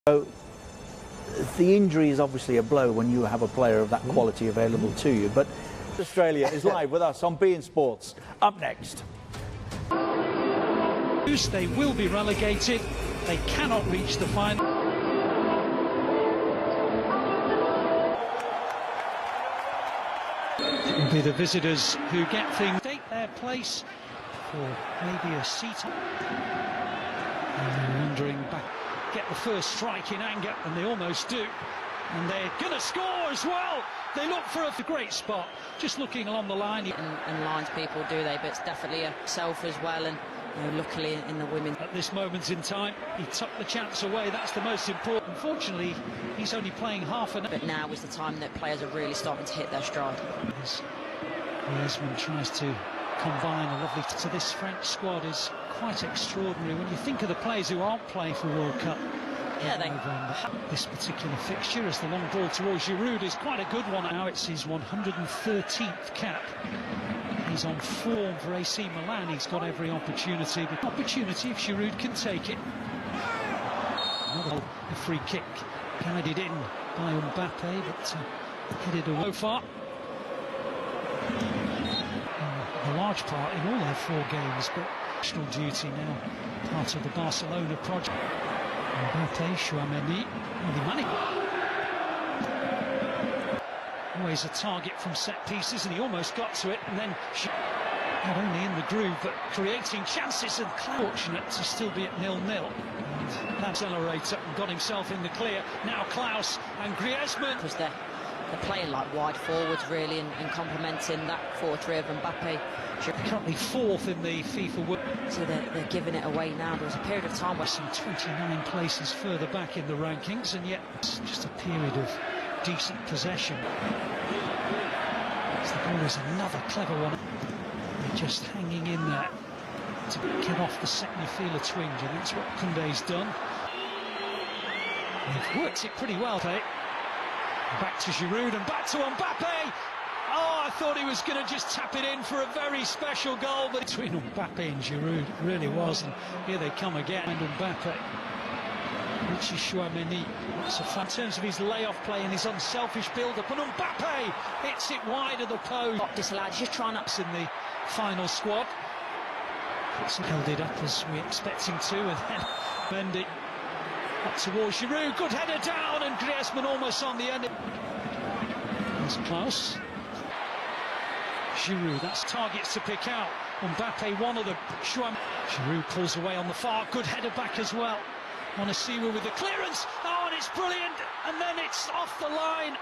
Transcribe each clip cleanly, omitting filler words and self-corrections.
So the injury is obviously a blow when you have a player of that quality available to you, but Australia is live with us on beIN Sports. Up next. They will be relegated. They cannot reach the final. It will be the visitors who get things, take their place for maybe a seat. And they're wandering back, get the first strike in anger, and they almost do. And they're going to score as well. They look for a great spot, just looking along the line. And lines people do they, but it's definitely a self as well. And luckily in the women. At this moment in time, he took the chance away. That's the most important. Unfortunately, he's only playing half an hour. But now is the time that players are really starting to hit their stride. Griezmann tries to combine a lovely to this French squad is quite extraordinary when you think of the players who aren't playing for World Cup. Yeah, this particular fixture as the long ball towards Giroud is quite a good one. Now it's his 113th cap. He's on form for AC Milan. He's got every opportunity. The opportunity if Giroud can take it. A free kick guided in by Mbappe, but headed away far. A large part in all their 4 games, but national duty now part of the Barcelona project. Mbappe, Chouameni, always a target from set pieces, and he almost got to it, and then not only in the groove but creating chances, and fortunate to still be at 0-0. And that accelerator and got himself in the clear. Now Klaus and Griezmann. Because they're playing like wide forwards really, and complementing that 4-3 of Mbappe. Currently 4th in the FIFA World. So they're giving it away now. There was a period of time where some 29 places further back in the rankings, and yet it's just a period of decent possession. So the ball is another clever one. They're just hanging in there to get off the second you feel a twinge, and that's what Koundé's done. They've worked it pretty well. Back to Giroud and back to Mbappe. Oh, I thought he was going to just tap it in for a very special goal, but between Mbappe and Giroud, it really was. And here they come again. And Mbappe, Richie Chouameni, that's a fan in terms of his layoff play and his unselfish build-up. And Mbappe hits it wide of the post. Not disallowed, he's just trying to. In the final squad. Held it up as we expect him to, and then Mendy up towards Giroud. Good header down, and Griezmann almost on the end. There's Klaus. Giroud, that's targets to pick out. Mbappe, one of them. Giroud pulls away on the far. Good header back as well. Onisiwa with the clearance. Oh, and it's brilliant. And then it's off the line.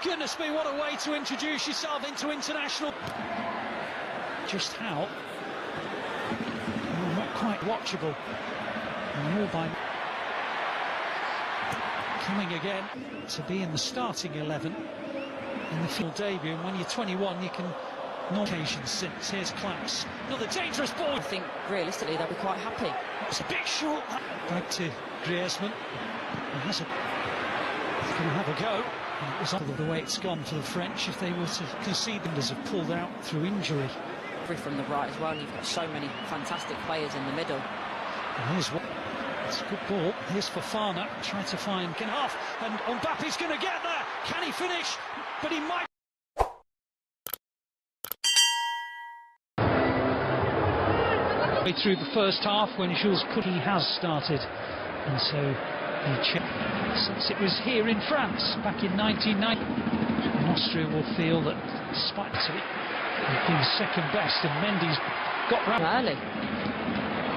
Goodness me, what a way to introduce yourself into international. Just how? Not quite watchable. And all by coming again to be in the starting 11 in the field debut. And when you're 21, you can. No occasion since. Here's Klaus. Another dangerous ball. I think realistically they'll be quite happy. It's a bit short. Back to Griezmann. He's going to have a go. And it was the way it's gone for the French. If they were to concede, them as have pulled out through injury. From the right as well. And you've got so many fantastic players in the middle. And here's what. It's a good ball. Here's Fofana trying to find half, and Mbappe's going to get there. Can he finish? But he might. Through the first half when Jules Koundé has started, and so he checked since it was here in France back in 1990. And Austria will feel that despite it, they've been second best, and Mendy's got round early.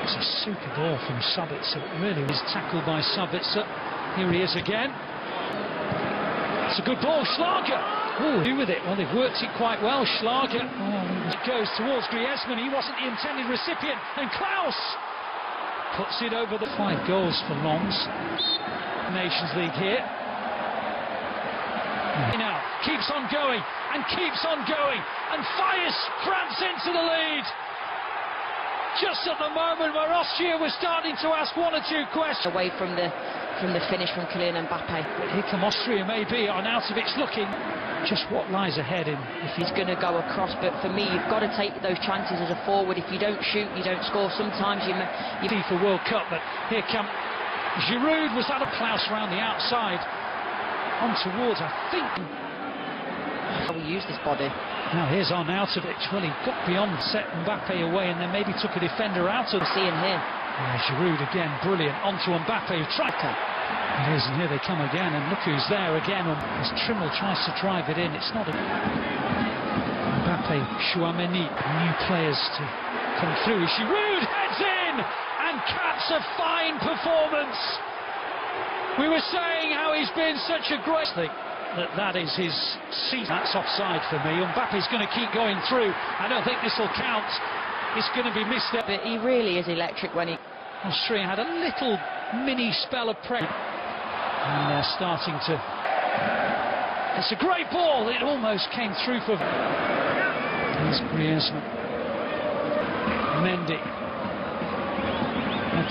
It's a super ball from Sabitzer. It really was tackled by Sabitzer. Here he is again. It's a good ball, Schlager. Oh, do with it. Well, they've worked it quite well. Schlager. It goes towards Griezmann. He wasn't the intended recipient. And Klaus puts it over the 5 goals for Lens. Nations League here. Now keeps on going and keeps on going and fires France into the lead. Just at the moment where Austria was starting to ask 1 or 2 questions. Away from the finish from Kylian Mbappe. But here come Austria maybe on out of its looking. Just what lies ahead in if he's going to go across, but for me you've got to take those chances as a forward. If you don't shoot, you don't score. Sometimes you FIFA World Cup, but here come Giroud was that a Klaus round the outside. On towards, I think. How we use this body. Now here's Arnautovic. Well, he got beyond, set Mbappe away, and then maybe took a defender out of. Seeing here. Yeah, Giroud again, brilliant. Onto Mbappe, who tried to. It is, and here they come again, and look who's there again. As Trimmel tries to drive it in, it's not a. Mbappe, Chouameni, new players to come through. Giroud heads in and caps a fine performance. We were saying how he's been such a great thing. That is his seat. That's offside for me. Mbappe's going to keep going through. I don't think this will count. It's going to be missed. But he really is electric when he. Austria had a little mini spell of pressure. And they're starting to. It's a great ball. It almost came through for. Here's Griezmann. Mendy.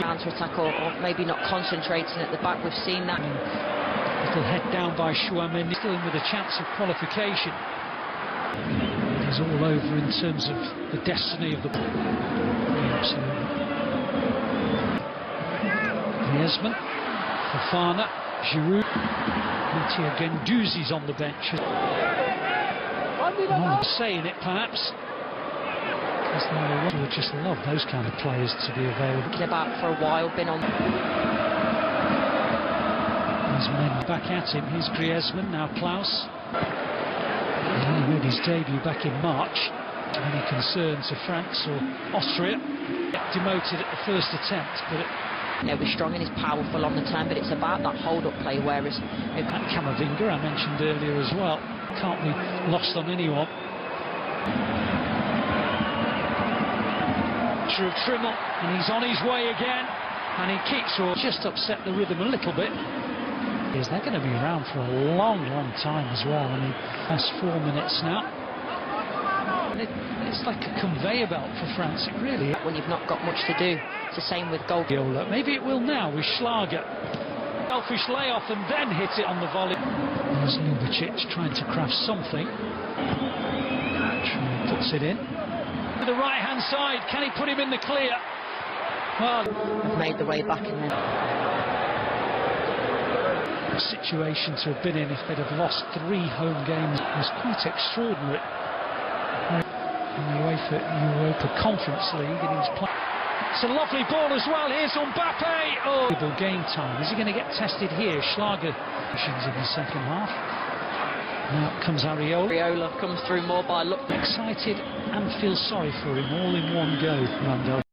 Counter-attack or maybe not concentrating at the back. We've seen that. Little head down by Chouameni, still in with a chance of qualification. He's all over in terms of the destiny of the ball. Yeah, absolutely. Griezmann, Fofana, Giroud, Mattia Guendouzi's on the bench. Not saying it perhaps. We would just love those kind of players to be available. Thinking about for a while, been on. There's men back at him. Here's Griezmann, now Klaus. He made his debut back in March. Any concerns of France or Austria? Demoted at the first attempt, but We're strong and he's powerful on the turn, but it's about that hold-up play, whereas that Camavinga I mentioned earlier as well can't be lost on anyone. Of Trimmel, and he's on his way again, and he keeps just upset the rhythm a little bit. They're going to be around for a long time as well. I mean, that's 4 minutes now. It's like a conveyor belt for France, it really is. When you've not got much to do, it's the same with goal. Maybe it will now with Schlager. Selfish layoff and then hit it on the volley. There's Ljubicic trying to craft something. Puts it in. The right hand side, can he put him in the clear? Well, they've made the way back in there. The situation to have been in if they'd have lost 3 home games was quite extraordinary. In the UEFA Conference League, and he's playing. It's a lovely ball as well. Here's Mbappe. Oh, game time. Is he going to get tested here? Schlager in the second half. Now comes Areola. Areola comes through more by look. Excited and feel sorry for him all in one go, Randall.